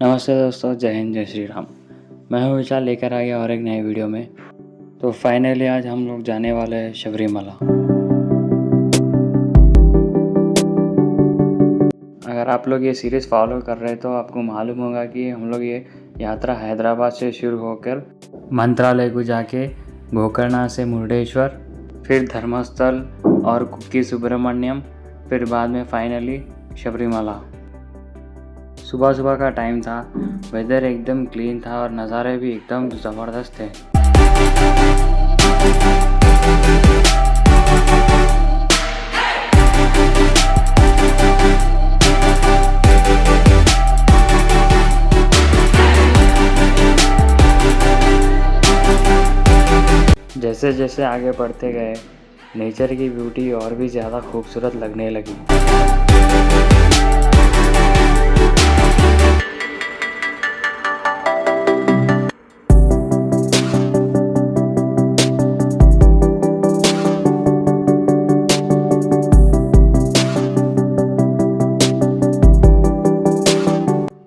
नमस्ते दोस्तों, जय हिंद, जय श्री राम। मैं हूँ विशाल, लेकर आ गया और एक नए वीडियो में। तो फाइनली आज हम लोग जाने वाले हैं शबरीमला। अगर आप लोग ये सीरीज़ फॉलो कर रहे हैं तो आपको मालूम होगा कि हम लोग ये यात्रा हैदराबाद से शुरू होकर मंत्रालय को जाके गोकर्ण से मुरुडेश्वर, फिर धर्मस्थल और कुक्की सुब्रमण्यम, फिर बाद में फाइनली शबरीमला। सुबह सुबह का टाइम था, वेदर एकदम क्लीन था और नज़ारे भी एकदम ज़बरदस्त थे। जैसे जैसे आगे बढ़ते गए, नेचर की ब्यूटी और भी ज़्यादा खूबसूरत लगने लगी।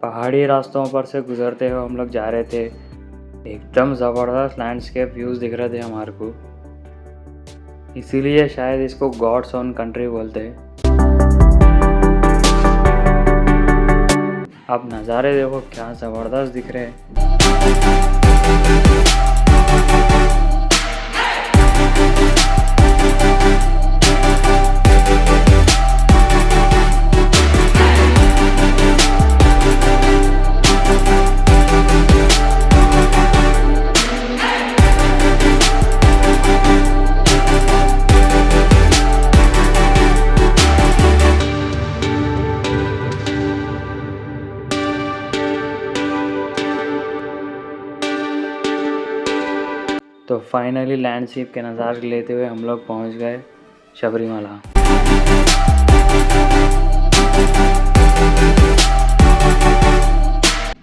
पहाड़ी रास्तों पर से गुजरते हुए हम लोग जा रहे थे। एकदम ज़बरदस्त लैंडस्केप व्यूज़ दिख रहे थे हमारे को, इसीलिए शायद इसको गॉड्स ओन कंट्री बोलते हैं। अब नज़ारे देखो क्या ज़बरदस्त दिख रहे हैं। तो फाइनली लैंडस्केप के नज़ारे लेते हुए हम लोग पहुंच गए शबरीमला।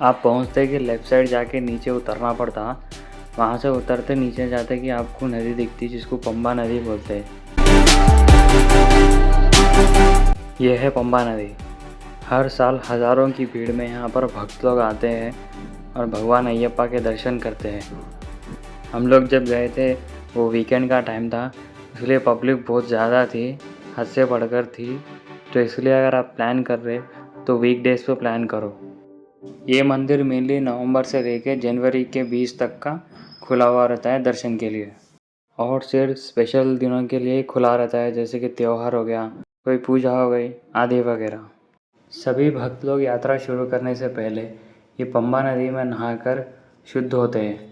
आप पहुंचते कि लेफ़्ट साइड जाके नीचे उतरना पड़ता। वहां से उतरते नीचे जाते कि आपको नदी दिखती जिसको पंबा नदी बोलते हैं। यह है पंबा नदी। हर साल हज़ारों की भीड़ में यहाँ पर भक्त लोग आते हैं और भगवान अयप्पा के दर्शन करते हैं। हम लोग जब गए थे वो वीकेंड का टाइम था, इसलिए पब्लिक बहुत ज़्यादा थी, हद से बढ़कर थी। तो इसलिए अगर आप प्लान कर रहे तो वीकडेज पे प्लान करो। ये मंदिर मेनली नवंबर से लेकर जनवरी के 20 तक का खुला हुआ रहता है दर्शन के लिए, और सिर्फ स्पेशल दिनों के लिए खुला रहता है, जैसे कि त्यौहार हो गया, कोई पूजा हो गई आदि वगैरह। सभी भक्त लोग यात्रा शुरू करने से पहले ये पंबा नदी में नहाकर शुद्ध होते हैं।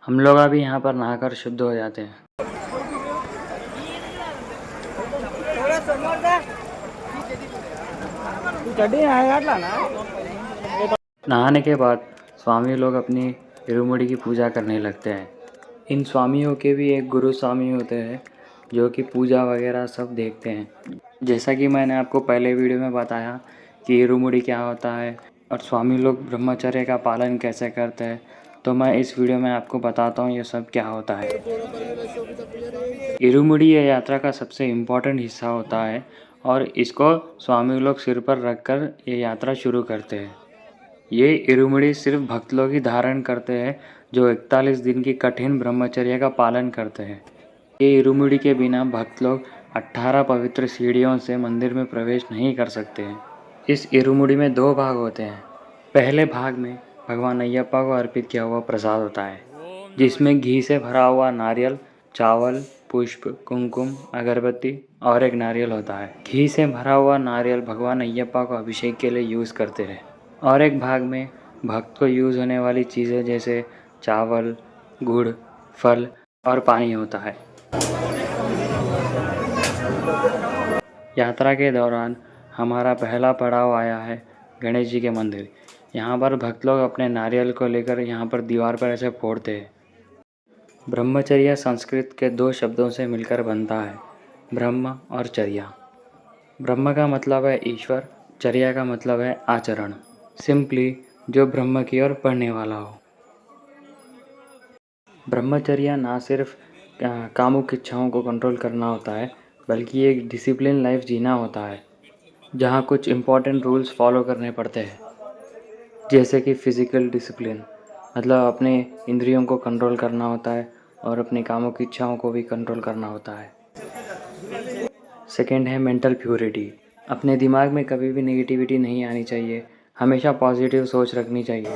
हम लोग अभी यहाँ पर नहाकर शुद्ध हो जाते हैं। नहाने के बाद स्वामी लोग अपनी इरुमुड़ी की पूजा करने लगते हैं। इन स्वामियों के भी एक गुरु स्वामी होते हैं जो कि पूजा वगैरह सब देखते हैं। जैसा कि मैंने आपको पहले वीडियो में बताया कि इरुमुड़ी क्या होता है और स्वामी लोग ब्रह्मचर्य का पालन कैसे करते हैं, तो मैं इस वीडियो में आपको बताता हूँ ये सब क्या होता है। इरुमुड़ी ये यात्रा का सबसे इम्पोर्टेंट हिस्सा होता है और इसको स्वामी लोग सिर पर रखकर ये यात्रा शुरू करते हैं। ये इरुमुड़ी सिर्फ भक्त लोग ही धारण करते हैं जो 41 दिन की कठिन ब्रह्मचर्य का पालन करते हैं। ये इरुमुड़ी के बिना भक्त लोग 18 पवित्र सीढ़ियों से मंदिर में प्रवेश नहीं कर सकते हैं। इस इरुमुड़ी में 2 भाग होते हैं। पहले भाग में भगवान अयप्पा को अर्पित किया हुआ प्रसाद होता है, जिसमें घी से भरा हुआ नारियल, चावल, पुष्प, कुमकुम, अगरबत्ती और एक नारियल होता है। घी से भरा हुआ नारियल भगवान अयप्पा को अभिषेक के लिए यूज़ करते हैं। और एक भाग में भक्त को यूज़ होने वाली चीज़ें जैसे चावल, गुड़, फल और पानी होता है। यात्रा के दौरान हमारा पहला पड़ाव आया है गणेश जी के मंदिर। यहाँ पर भक्त लोग अपने नारियल को लेकर यहाँ पर दीवार पर ऐसे फोड़ते हैं। ब्रह्मचर्य संस्कृत के 2 शब्दों से मिलकर बनता है, ब्रह्म और चर्या। ब्रह्म का मतलब है ईश्वर, चर्या का मतलब है आचरण। सिंपली जो ब्रह्म की ओर बढ़ने वाला हो। ब्रह्मचर्य ना सिर्फ कामुक इच्छाओं को कंट्रोल करना होता है, बल्कि एक डिसिप्लिन लाइफ जीना होता है, जहाँ कुछ इम्पोर्टेंट रूल्स फॉलो करने पड़ते हैं। जैसे कि फिज़िकल डिसिप्लिन, मतलब अपने इंद्रियों को कंट्रोल करना होता है और अपनी कामुक इच्छाओं को भी कंट्रोल करना होता है। सेकंड है मेंटल प्योरिटी, अपने दिमाग में कभी भी नेगेटिविटी नहीं आनी चाहिए, हमेशा पॉजिटिव सोच रखनी चाहिए।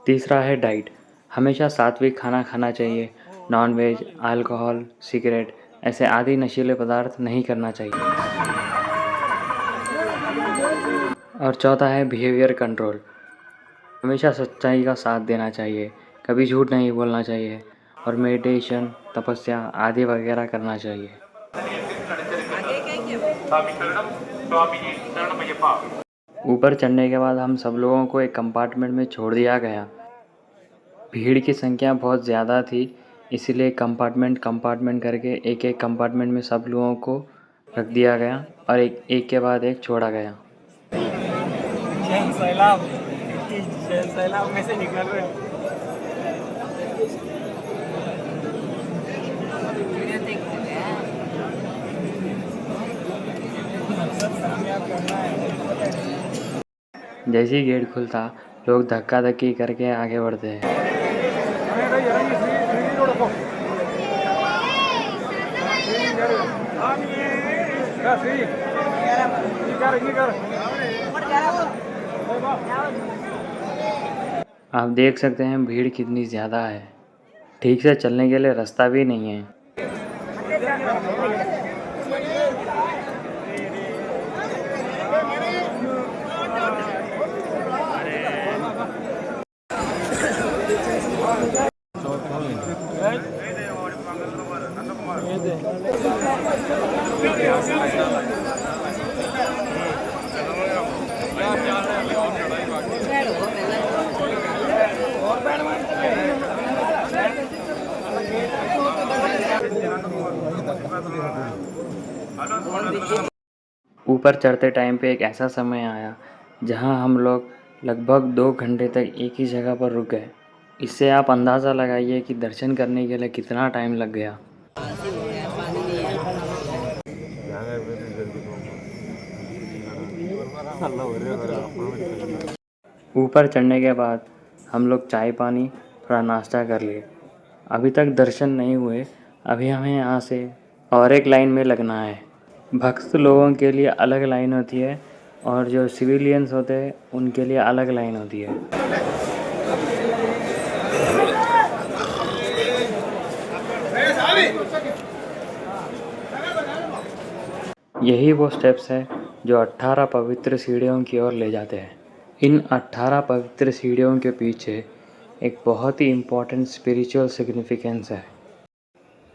तीसरा है डाइट, हमेशा सात्विक खाना खाना चाहिए, नॉन वेज, अल्कोहल, सिगरेट ऐसे आदि नशीले पदार्थ नहीं करना चाहिए। और चौथा है बिहेवियर कंट्रोल, हमेशा सच्चाई का साथ देना चाहिए, कभी झूठ नहीं बोलना चाहिए और मेडिटेशन, तपस्या आदि वगैरह करना चाहिए। ऊपर चढ़ने के बाद हम सब लोगों को एक कंपार्टमेंट में छोड़ दिया गया। भीड़ की संख्या बहुत ज़्यादा थी, इसीलिए कंपार्टमेंट करके एक एक कंपार्टमेंट में सब लोगों को रख दिया गया और एक एक के बाद एक छोड़ा गया। सैलाब में से निकल रहे हैं। जैसे ही गेट खुलता, लोग धक्का धक्की करके आगे बढ़ते हैं। आप देख सकते हैं भीड़ कितनी ज़्यादा है, ठीक से चलने के लिए रास्ता भी नहीं है। ऊपर चढ़ते टाइम पे एक ऐसा समय आया जहां हम लोग लगभग 2 घंटे तक एक ही जगह पर रुक गए। इससे आप अंदाज़ा लगाइए कि दर्शन करने के लिए कितना टाइम लग गया। ऊपर चढ़ने के बाद हम लोग चाय पानी थोड़ा नाश्ता कर लिए। अभी तक दर्शन नहीं हुए, अभी हमें यहाँ से और एक लाइन में लगना है। भक्त लोगों के लिए अलग लाइन होती है और जो सिविलियंस होते हैं उनके लिए अलग लाइन होती है। यही वो स्टेप्स है जो 18 पवित्र सीढ़ियों की ओर ले जाते हैं। इन 18 पवित्र सीढ़ियों के पीछे एक बहुत ही इम्पोर्टेंट स्पिरिचुअल सिग्निफिकेंस है।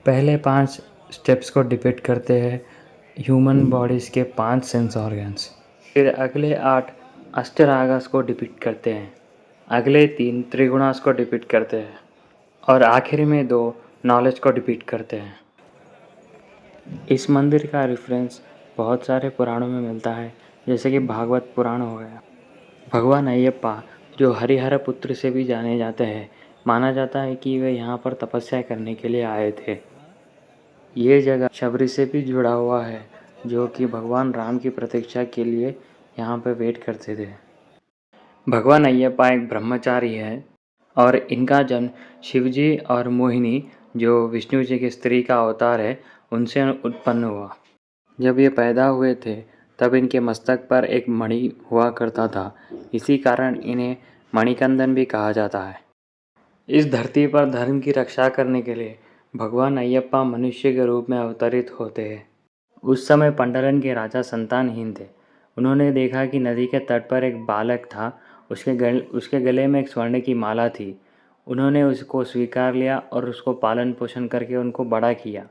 पहले 5 स्टेप्स को डिपिक्ट करते हैं ह्यूमन बॉडीज़ के 5 सेंस ऑर्गन्स। फिर अगले 8 अष्टरागास को डिपिक्ट करते हैं, अगले 3 त्रिगुणास को डिपिक्ट करते हैं और आखिर में 2 नॉलेज को डिपिक्ट करते हैं। इस मंदिर का रेफरेंस बहुत सारे पुराणों में मिलता है, जैसे कि भागवत पुराण हो गया। भगवान अयप्पा, जो हरिहर पुत्र से भी जाने जाते हैं, माना जाता है कि वे यहाँ पर तपस्या करने के लिए आए थे। ये जगह शबरी से भी जुड़ा हुआ है, जो कि भगवान राम की प्रतीक्षा के लिए यहाँ पर वेट करते थे। भगवान अयप्पा एक ब्रह्मचारी है और इनका जन्म शिवजी और मोहिनी, जो विष्णु जी की स्त्री का अवतार है, उनसे उत्पन्न हुआ। जब ये पैदा हुए थे तब इनके मस्तक पर एक मणि हुआ करता था, इसी कारण इन्हें मणिकंदन भी कहा जाता है। इस धरती पर धर्म की रक्षा करने के लिए भगवान अयप्पा मनुष्य के रूप में अवतरित होते हैं। उस समय पंडरन के राजा संतानहीन थे। उन्होंने देखा कि नदी के तट पर एक बालक था, उसके गले में एक स्वर्ण की माला थी। उन्होंने उसको स्वीकार लिया और उसको पालन पोषण करके उनको बड़ा किया।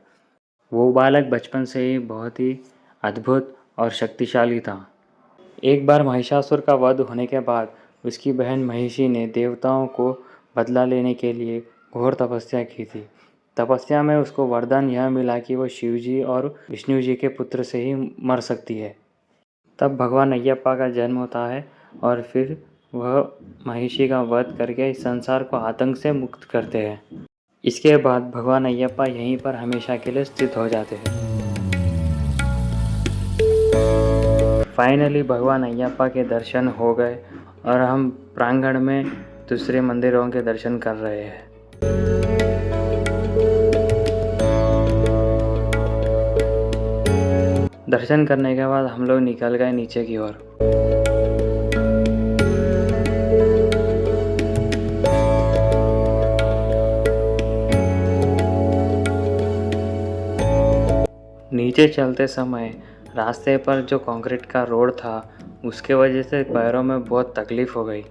वो बालक बचपन से ही बहुत ही अद्भुत और शक्तिशाली था। एक बार महिषासुर का वध होने के बाद उसकी बहन महिषी ने देवताओं को बदला लेने के लिए घोर तपस्या की थी। तपस्या में उसको वरदान यह मिला कि वो शिवजी और विष्णु जी के पुत्र से ही मर सकती है। तब भगवान अयप्पा का जन्म होता है और फिर वह महिषी का वध करके इस संसार को आतंक से मुक्त करते हैं। इसके बाद भगवान अयप्पा यहीं पर हमेशा के लिए स्थित हो जाते हैं। फाइनली भगवान अयप्पा के दर्शन हो गए और हम प्रांगण में दूसरे मंदिरों के दर्शन कर रहे हैं। दर्शन करने के बाद हम लोग निकल गए नीचे की ओर। नीचे चलते समय रास्ते पर जो कंक्रीट का रोड था उसके वजह से पैरों में बहुत तकलीफ हो गई।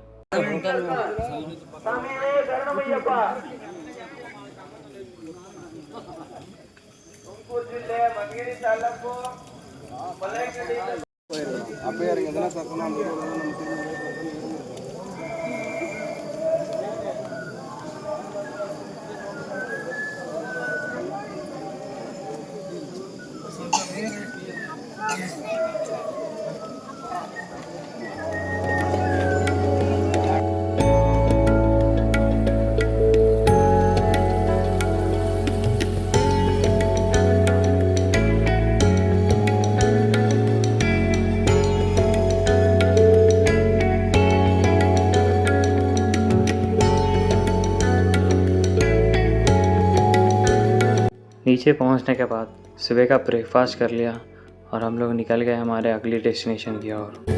नीचे पहुंचने के बाद सुबह का ब्रेकफास्ट कर लिया और हम लोग निकल गए हमारे अगली डेस्टिनेशन की ओर।